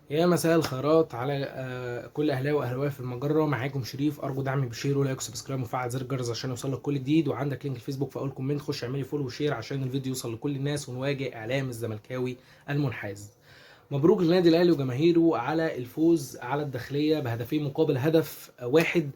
يا مساء الخيرات على كل اهلاوي واهلاويه في المجره. معاكم شريف، ارجو دعمي بشير ولايك وسبسكرايب وفعل زر الجرس عشان يوصلك كل جديد. وعندك لينك الفيسبوك في اول كومنت، خش اعملي فولو وشير عشان الفيديو يوصل لكل الناس ونواجه اعلام الزملكاوي المنحاز. مبروك للنادي الاهلي وجماهيره على الفوز على الداخليه بهدفين مقابل هدف واحد.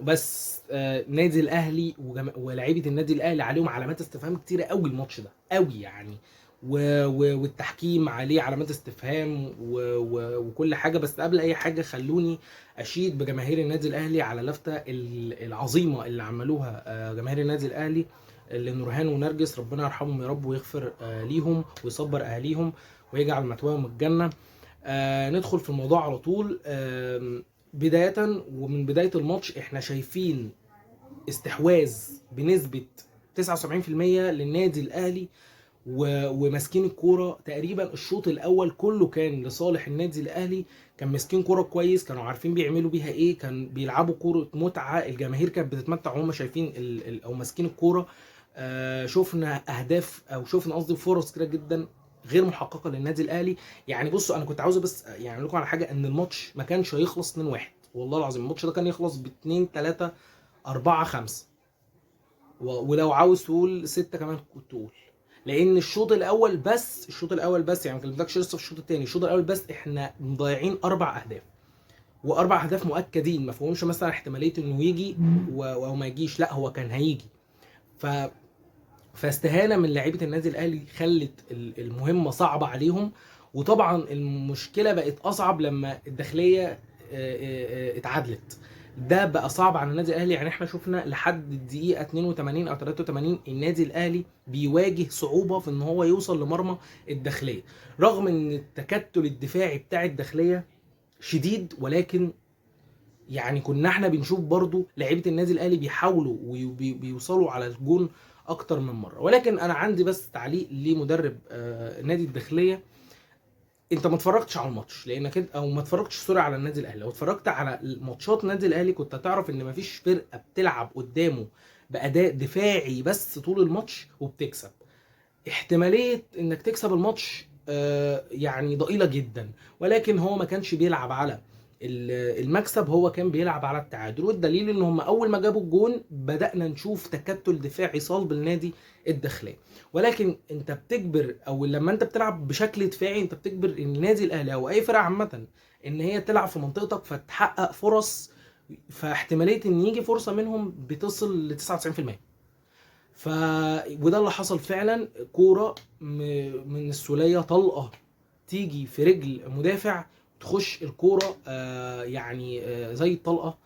بس نادي الاهلي ولاعيبه النادي الاهلي عليهم علامات استفهام كتيره قوي الماتش ده قوي يعني. والتحكيم عليه علامات استفهام وكل حاجه. بس قبل اي حاجه خلوني اشيد بجماهير النادي الاهلي على اللفته العظيمه اللي عملوها جماهير النادي الاهلي لنورهان ونرجس. ربنا يرحمهم يا رب ويغفر ليهم ويصبر اهاليهم ويجعل مثواهم الجنه. ندخل في الموضوع على طول. بدايه ومن بدايه الماتش احنا شايفين استحواذ بنسبه 79% للنادي الاهلي وماسكين الكوره تقريبا. الشوط الاول كله كان لصالح النادي الاهلي، كان ماسكين كوره كويس، كانوا عارفين بيعملوا بيها ايه، كان بيلعبوا كوره متعه. الجماهير كانت بتتمتع وهم شايفين او ماسكين الكوره. شفنا اهداف او شفنا قصدي فرص كتير جدا غير محققه للنادي الاهلي. يعني بصوا، انا كنت عاوز بس يعني اقول لكم على حاجه، ان الماتش ما كانش هيخلص 2-1 والله العظيم. الماتش ده كان يخلص ب 2 3 4 5، ولو عاوز تقول 6 كمان كنت تقول. لان الشوط الاول بس يعني ما كلمتكش لسه في الشوط الثاني. الشوط الاول بس احنا مضيعين 4 اهداف، واربع اهداف مؤكدين ما فيهمش مثلا احتماليه انه يجي او ما يجيش، لا هو كان هيجي. ف فاستهانه من لعيبه النادي الاهلي خلت المهمه صعبه عليهم. وطبعا المشكله بقت اصعب لما الداخليه اتعادلت. ده بقى صعب على النادي الاهلي. يعني احنا شفنا لحد الدقيقه 82 او 83 النادي الاهلي بيواجه صعوبه في ان هو يوصل لمرمى الداخليه، رغم ان التكتل الدفاعي بتاع الداخليه شديد. ولكن يعني كنا احنا بنشوف برضو لعيبه النادي الاهلي بيحاولوا وبيوصلوا على الجون اكتر من مره. ولكن انا عندي بس تعليق لمدرب نادي الداخليه. انت ما اتفرجتش على الماتش لانك انت او ما اتفرجتش سوري على النادي الاهلي. لو اتفرجت على ماتشات النادي الاهلي كنت هتعرف ان مفيش فرقه بتلعب قدامه باداء دفاعي بس طول الماتش وبتكسب. احتماليه انك تكسب الماتش يعني ضئيله جدا. ولكن هو ما كانش بيلعب على المكسب، هو كان بيلعب على التعادل. والدليل ان هم اول ما جابوا الجون بدأنا نشوف تكتل دفاعي صلب النادي الداخليه. ولكن انت بتجبر، او لما انت بتلعب بشكل دفاعي انت بتجبر النادي الاهلي او اي فرقه عامه ان هي تلعب في منطقتك فتحقق فرص. فاحتماليه ان يجي فرصه منهم بتصل ل 99%. ف وده اللي حصل فعلا. كوره من السوليه طلقه تيجي في رجل مدافع، تخش الكوره يعني زي الطلقه.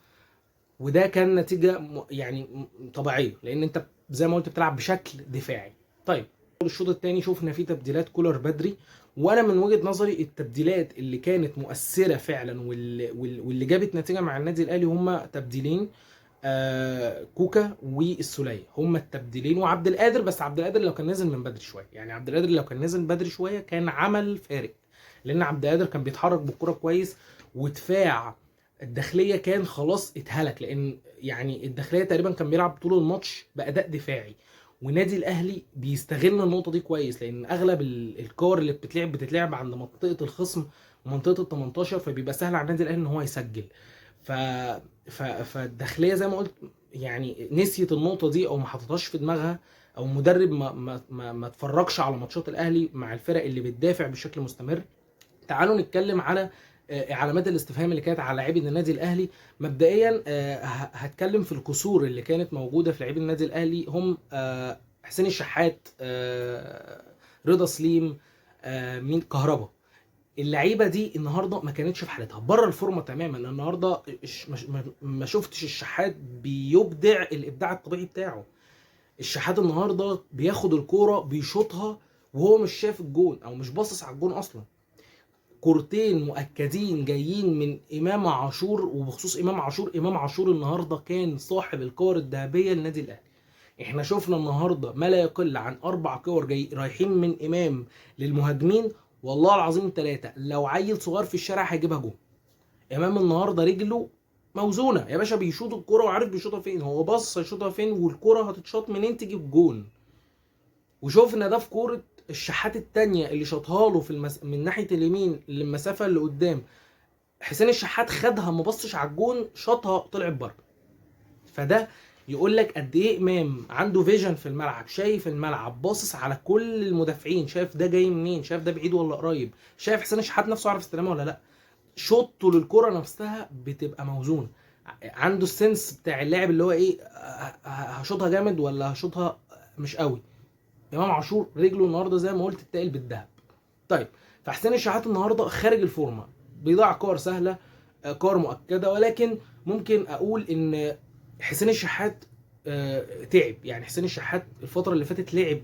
وده كان نتيجه يعني طبيعيه، لان انت زي ما قلت بتلعب بشكل دفاعي. طيب الشوط الثاني شفنا فيه تبديلات كولر بدري. وانا من وجهه نظري التبديلات اللي كانت مؤثره فعلا واللي جابت نتيجه مع النادي الاهلي هم تبديلين: كوكا والسوليه. هم التبديلين وعبد القادر. بس عبد القادر لو كان نزل من بدري شويه، يعني عبد القادر لو كان نزل بدري شويه كان عمل فارق، لان عبد القادر كان بيتحرك بالكره كويس. ودفاع الداخليه كان خلاص اتهلك، لان يعني الداخليه تقريبا كان بيلعب طول الماتش باداء دفاعي. والنادي الاهلي بيستغل النقطه دي كويس، لان اغلب الكور اللي بتتلعب عند منطقه الخصم ومنطقه ال 18، فبيبقى سهل على النادي الاهلي ان هو يسجل. ف فالداخليه زي ما قلت يعني نسيت النقطه دي او ما حطتهاش في دماغها، او مدرب ما اتفرجش على ماتشات الاهلي مع الفرق اللي بتدافع بشكل مستمر. تعالوا نتكلم على علامات الاستفهام اللي كانت على لاعبي النادي الاهلي. مبدئيا هتكلم في الكسور اللي كانت موجوده في لاعبي النادي الاهلي. هم حسين الشحات، رضا سليم، مين، كهربا. اللعيبه دي النهارده ما كانتش في حالتها، بره الفورمه تماما. النهارده ما شفتش الشحات بيبدع الابداع الطبيعي بتاعه. الشحات النهارده بياخد الكوره بيشوطها وهو مش شايف الجون او مش باصص على الجون اصلا. كورتين مؤكدين جايين من امام عاشور. وبخصوص امام عاشور النهارده كان صاحب الكور الذهبيه للنادي الاهلي. احنا شفنا النهارده ما لا يقل عن 4 كور جاي رايحين من امام للمهاجمين. والله العظيم 3 لو عيل صغير في الشارع هيجيبها جون. امام النهارده رجله موزونه يا باشا، بيشوط الكوره وعارف بيشوطها فين، هو بص هيشوطها فين والكوره هتتشاط منين تجيب جون. وشوفنا ده في كوره الشحات التانية اللي شاطها له من ناحيه اليمين للمسافه اللي قدام، حسين الشحات خدها ما بصش على الجون، شاطها طلعت بره. فده يقول لك قد ايه امام عنده فيجن في الملعب، شايف الملعب، باصص على كل المدافعين، شايف ده جاي منين، شايف ده بعيد ولا قريب، شايف حسين الشحات نفسه عارف يستلمها ولا لا، شوطه للكره نفسها بتبقى موزونه، عنده السنس بتاع اللاعب اللي هو ايه، هشوطها جامد ولا هشوطها مش قوي. امام عاشور رجله النهارده زي ما قلت اتقل بالذهب. طيب، فحسين الشحات النهارده خارج الفورمه، بيضيع كور سهله، كور مؤكده، ولكن ممكن اقول ان حسين الشحات تعب. يعني حسين الشحات الفتره اللي فاتت لعب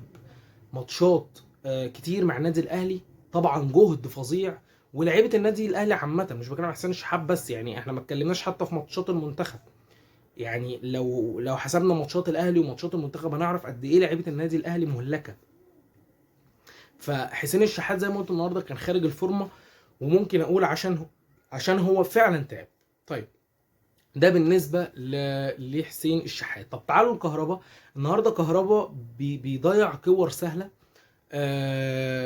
ماتشات كتير مع النادي الاهلي، طبعا جهد فظيع، ولاعيبه النادي الاهلي عامه، مش بتكلم عن حسين الشحات بس، يعني احنا ما اتكلمناش حتى في ماتشات المنتخب. يعني لو حسبنا ماتشات الاهلي وماتشات المنتخب هنعرف قد ايه لعيبه النادي الاهلي مهلكه. فحسين الشحات زي ما قلت النهارده كان خارج الفورمه، وممكن اقول عشان هو فعلا تعب. طيب، ده بالنسبه لحسين الشحات. طب تعالوا لكهربا. النهارده كهربا بيضيع كور سهله.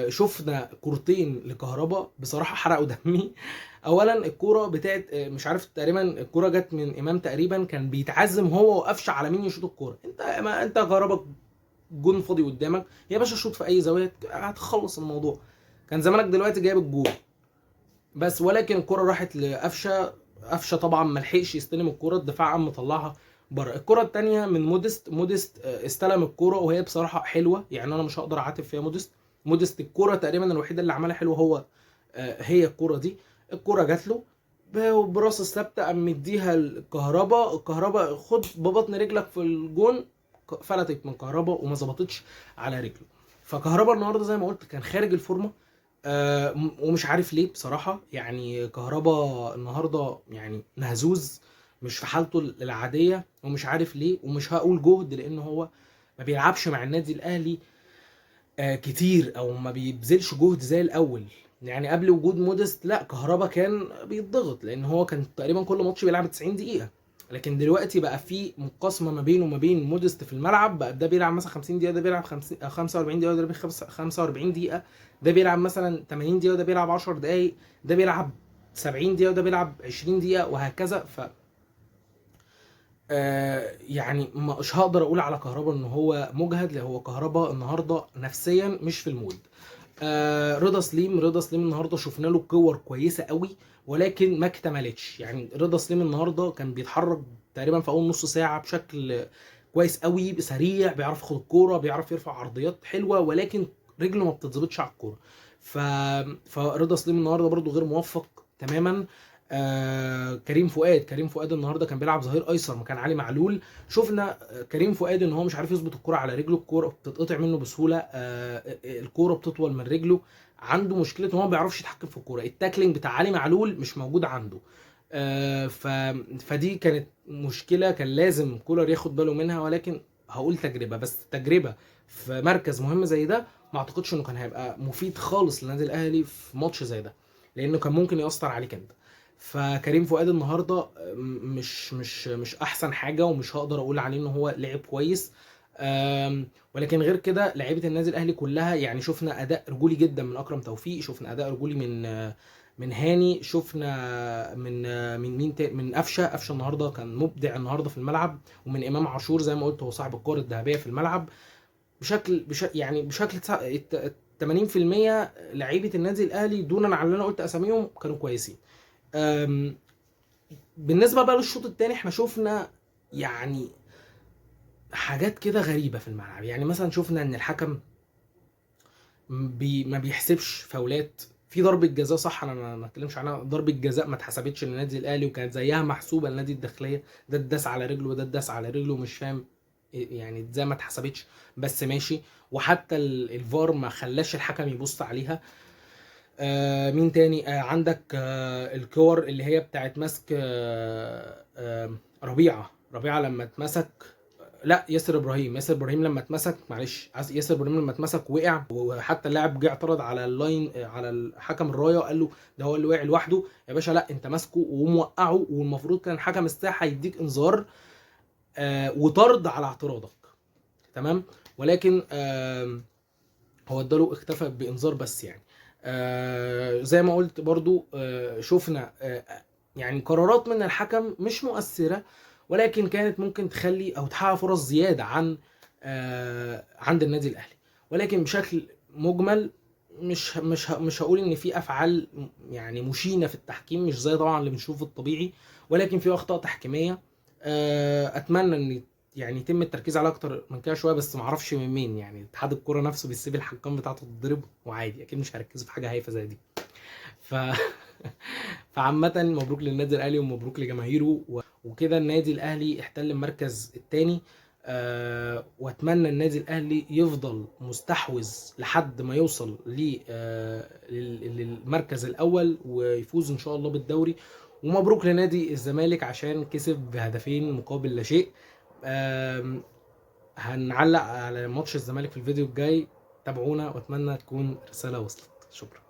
شفنا كورتين لكهربا بصراحه حرقوا دمي. اولا الكوره بتاعت مش عارف، تقريبا الكوره جت من امام، تقريبا كان بيتعزم هو وقفش على مين يشوط الكوره. انت كهربا جون فاضي قدامك يا باشا، شوط في اي زاويه هتخلص الموضوع، كان زمانك دلوقتي جايب الجول. بس ولكن الكره راحت لقفشه، قفشه طبعا ما لحقش يستلم الكره، الدفاع قام مطلعها بره. الكره الثانيه من موديست استلم الكره وهي بصراحه حلوه، يعني انا مش هقدر اعاتب فيها موديست الكره تقريبا الوحيده اللي عملها حلوه هو هي الكره دي. الكره جات له براس الثابته، قام مديها الكهرباء خد ببطن رجلك في الجون، فلتت من كهرباء وما ظبطتش على رجله. فكهرباء النهارده زي ما قلت كان خارج الفورمه، ومش عارف ليه بصراحه. يعني كهربا النهارده يعني مهزوز، مش في حالته العاديه، ومش عارف ليه. ومش هقول جهد لان هو ما بيلعبش مع النادي الاهلي كتير، او ما بيبذلش جهد زي الاول. يعني قبل وجود مودست لا، كهربا كان بيتضغط لان هو كان تقريبا كل ماتش بيلعب 90 دقيقه. لكن دلوقتي بقى في مقاسمه ما بينه وما بين مودست في الملعب، بقى ده بيلعب مثلا 50 دقيقه، ده بيلعب 50 45 دقيقه، ده بيلعب 45 دقيقه، ده بيلعب مثلا 80 دقيقه، ده بيلعب 10 دقائق، ده بيلعب 70 دقيقه، وده بيلعب 20 دقيقه، وهكذا. ف يعني مش هقدر اقول على كهربا ان هو مجهد، لان هو كهربا النهارده نفسيا مش في المود. رضا سليم النهارده شفنا له كور كويسه قوي، ولكن ما اكتملتش. يعني رضا سليم النهارده كان بيتحرك تقريبا في اول نص ساعه بشكل كويس قوي، سريع، بيعرف ياخد الكوره، بيعرف يرفع عرضيات حلوه، ولكن رجله ما بتتظبطش على الكوره. ف... فرضا سليم النهارده برده غير موفق تماما. كريم فؤاد النهارده كان بيلعب ظهير ايسر مكان علي معلول. شفنا كريم فؤاد ان هو مش عارف يظبط الكوره على رجله، الكوره بتتقطع منه بسهوله، الكوره بتطول من رجله، عنده مشكله ان هو ما بيعرفش يتحكم في الكوره، التاكلينج بتاع علي معلول مش موجود عنده. فدي كانت مشكله كان لازم كولر ياخد باله منها، ولكن هقول تجربه، بس تجربه في مركز مهم زي ده ما اعتقدش انه كان هيبقى مفيد خالص للنادي الاهلي في ماتش زي ده، لانه كان ممكن يأثر عليك انت. فكريم فؤاد النهارده مش احسن حاجه، ومش هقدر اقول عليه ان هو لعب كويس. ولكن غير كده لعيبه النادي الاهلي كلها، يعني شفنا اداء رجولي جدا من اكرم توفيق، شفنا اداء رجولي من هاني، شفنا من مين تاني، من قفشه النهارده كان مبدع النهارده في الملعب، ومن امام عاشور زي ما قلت هو صاحب الكره الذهبيه في الملعب يعني بشكل 80% لعيبه النادي الاهلي دونا عن اللي انا قلت اساميهم كانوا كويسين. بالنسبه بقى للشوط الثاني احنا شفنا يعني حاجات كده غريبه في الملعب. يعني مثلا شفنا ان الحكم ما بيحسبش فاولات في ضربه جزاء، صح انا ما اتكلمش عنها، ضربه جزاء ما اتحسبتش للنادي الاهلي وكانت زيها محسوبه للنادي الداخليه، ده اتداس على رجله وده اتداس على رجله، مش فاهم يعني ازاي ما اتحسبتش، بس ماشي. وحتى الفار ما خلاش الحكم يبص عليها. مين تاني؟ عندك الكور اللي هي بتاعت مسك ربيعه لما اتمسك، لا ياسر ابراهيم لما اتمسك، معلش، ياسر ابراهيم لما اتمسك وقع، وحتى اللاعب جه اعترض على اللاين على الحكم الرايه وقال له ده هو اللي وقع لوحده. يا باشا لا، انت ماسكه وموقعه، والمفروض كان حكم الساحه يديك انذار وطرد على اعتراضك، تمام. ولكن هو اداله اكتفى بانذار بس يعني. زي ما قلت برضو شفنا يعني قرارات من الحكم مش مؤثرة، ولكن كانت ممكن تخلي او تحقق فرص زيادة عن عند النادي الاهلي. ولكن بشكل مجمل مش هقول ان في افعال يعني مشينة في التحكيم، مش زي طبعا اللي بنشوفه الطبيعي، ولكن في اخطاء تحكيمية. اتمنى ان يعني يتم التركيز على اكتر من كده شويه، بس معرفش من مين. يعني اتحاد الكوره نفسه بيسيب الحكام بتاعته تتضرب وعادي، اكيد مش هيركزوا في حاجه هايفه زي دي. ف فعامة مبروك للنادي الاهلي ومبروك لجماهيره وكده النادي الاهلي احتل المركز الثاني. واتمنى النادي الاهلي يفضل مستحوذ لحد ما يوصل للمركز الاول ويفوز ان شاء الله بالدوري. ومبروك لنادي الزمالك عشان كسب بهدفين مقابل لا شيء. هنعلق على ماتش الزمالك في الفيديو الجاي. تابعونا واتمنى تكون رسالة وصلت. شكرا.